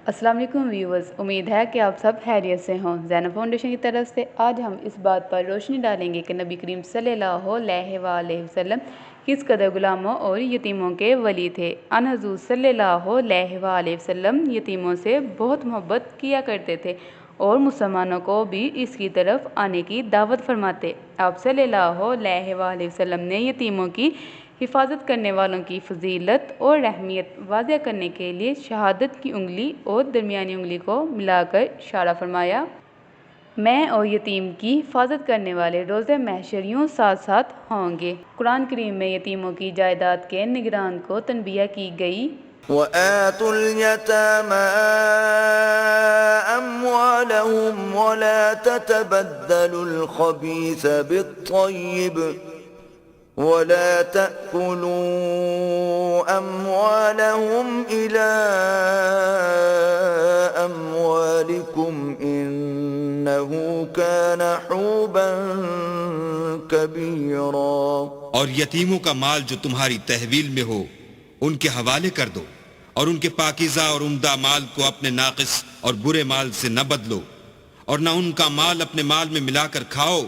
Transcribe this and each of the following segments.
السلام علیکم ویورز، امید ہے کہ آپ سب خیریت سے ہوں۔ زینب فاؤنڈیشن کی طرف سے آج ہم اس بات پر روشنی ڈالیں گے کہ نبی کریم صلی اللہ علیہ وآلہ وسلم کس قدر غلاموں اور یتیموں کے ولی تھے۔ آن حضور صلی اللہ علیہ وآلہ وسلم یتیموں سے بہت محبت کیا کرتے تھے اور مسلمانوں کو بھی اس کی طرف آنے کی دعوت فرماتے۔ آپ صلی اللہ علیہ وآلہ وسلم نے یتیموں کی حفاظت کرنے والوں کی فضیلت اور اہمیت واضح کرنے کے لیے شہادت کی انگلی اور درمیانی انگلی کو ملا کر اشارہ فرمایا۔ میں اور یتیم کی حفاظت کرنے والے روز محشر یوں ساتھ ساتھ ہوں گے۔ قرآن کریم میں یتیموں کی جائیداد کے نگران کو تنبیہ کی گئی۔ وَآتُوا الْيَتَامَىٰ أَمْوَالَهُمْ وَلَا تَتَبَدَّلُوا الْخَبِيثَ بِالطَّيِّبِ وَلَا تَأْكُلُوا أَمْوَالَهُمْ إِلَىٰ أَمْوَالِكُمْ إِنَّهُ كَانَ حُوبًا كَبِيرًا۔ اور یتیموں کا مال جو تمہاری تحویل میں ہو ان کے حوالے کر دو، اور ان کے پاکیزہ اور عمدہ مال کو اپنے ناقص اور برے مال سے نہ بدلو، اور نہ ان کا مال اپنے مال میں ملا کر کھاؤ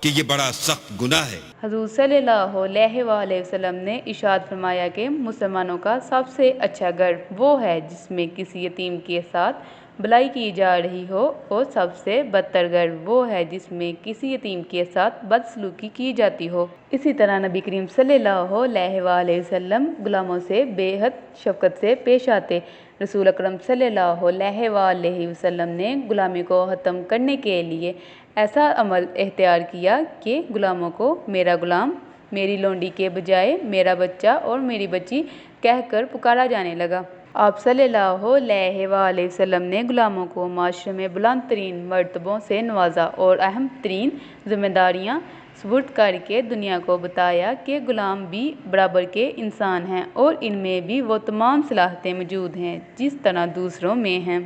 کہ یہ بڑا سخت گناہ ہے۔ حضور صلی اللہ علیہ وآلہ وسلم نے ارشاد فرمایا کہ مسلمانوں کا سب سے اچھا گھر وہ ہے جس میں کسی یتیم کے ساتھ بھلائی کی جا رہی ہو، اور سب سے بدتر گھر وہ ہے جس میں کسی یتیم کے ساتھ بدسلوکی کی جاتی ہو۔ اسی طرح نبی کریم صلی اللہ علیہ وآلہ وسلم غلاموں سے بے حد شفقت سے پیش آتے۔ رسول اکرم صلی اللہ علیہ وآلہ وسلم نے غلامی کو ختم کرنے کے لیے ایسا عمل اختیار کیا کہ غلاموں کو میرا غلام، میری لونڈی کے بجائے میرا بچہ اور میری بچی کہہ کر پکارا جانے لگا۔ آپ صلی اللہ علیہ وآلہ وسلم نے غلاموں کو معاشرے میں بلند ترین مرتبوں سے نوازا اور اہم ترین ذمہ داریاں سپرد کر کے دنیا کو بتایا کہ غلام بھی برابر کے انسان ہیں اور ان میں بھی وہ تمام صلاحیتیں موجود ہیں جس طرح دوسروں میں ہیں۔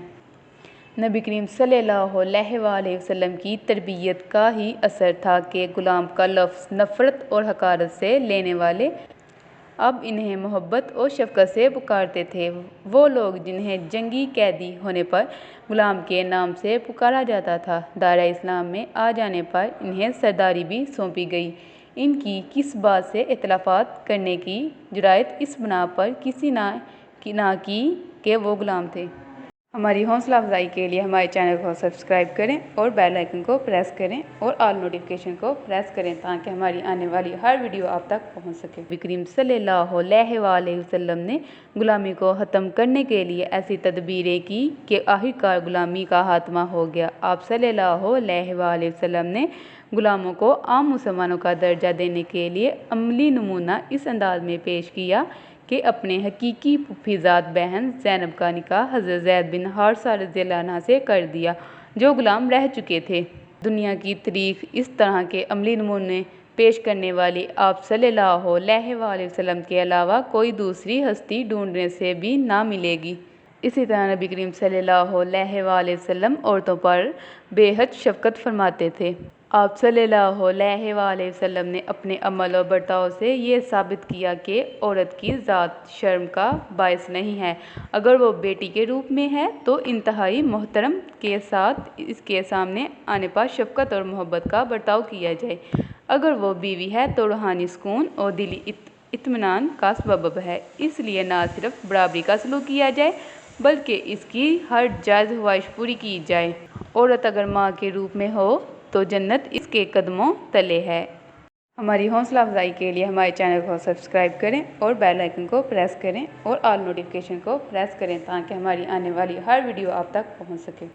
نبی کریم صلی اللہ علیہ وآلہ وسلم کی تربیت کا ہی اثر تھا کہ غلام کا لفظ نفرت اور حقارت سے لینے والے اب انہیں محبت اور شفقت سے پکارتے تھے۔ وہ لوگ جنہیں جنگی قیدی ہونے پر غلام کے نام سے پکارا جاتا تھا، دائرہ اسلام میں آ جانے پر انہیں سرداری بھی سونپی گئی۔ ان کی کس بات سے اختلافات کرنے کی جرأت اس بنا پر کسی نہ کی کہ وہ غلام تھے۔ ہماری حوصلہ افزائی کے لیے ہمارے چینل کو سبسکرائب کریں اور بیل آئیکن کو پریس کریں اور آل نوٹیفیکیشن کو پریس کریں تاکہ ہماری آنے والی ہر ویڈیو آپ تک پہنچ سکے۔ نبی کریم صلی اللہ علیہ وآلہ وسلم نے غلامی کو ختم کرنے کے لیے ایسی تدبیریں کی کہ آخرکار غلامی کا خاتمہ ہو گیا۔ آپ صلی اللہ علیہ وآلہ وسلم نے غلاموں کو عام مسلمانوں کا درجہ دینے کے لیے عملی نمونہ اس انداز میں پیش کیا کہ اپنے حقیقی پھوپھی زاد بہن زینب کا نکاح حضرت زید بن حارثہ رضی اللہ عنہ سے کر دیا جو غلام رہ چکے تھے۔ دنیا کی تاریخ اس طرح کے عملی نمونے پیش کرنے والی آپ صلی اللہ علیہ وآلہ وسلم کے علاوہ کوئی دوسری ہستی ڈھونڈنے سے بھی نہ ملے گی۔ اسی طرح نبی کریم صلی اللہ علیہ وآلہ وسلم عورتوں پر بے حد شفقت فرماتے تھے۔ آپ صلی اللہ علیہ وآلہ وسلم نے اپنے عمل اور برتاؤ سے یہ ثابت کیا کہ عورت کی ذات شرم کا باعث نہیں ہے۔ اگر وہ بیٹی کے روپ میں ہے تو انتہائی محترم کے ساتھ اس کے سامنے آنے پر شفقت اور محبت کا برتاؤ کیا جائے۔ اگر وہ بیوی ہے تو روحانی سکون اور دلی اطمینان کا سبب ہے، اس لیے نہ صرف برابری کا سلوک کیا جائے بلکہ اس کی ہر جائز خواہش پوری کی جائے۔ عورت اگر ماں کے روپ میں ہو تو جنت اس کے قدموں تلے ہے۔ ہماری حوصلہ افزائی کے لیے ہمارے چینل کو سبسکرائب کریں اور بیل آئیکن کو پریس کریں اور آل نوٹیفیکیشن کو پریس کریں تاکہ ہماری آنے والی ہر ویڈیو آپ تک پہنچ سکے۔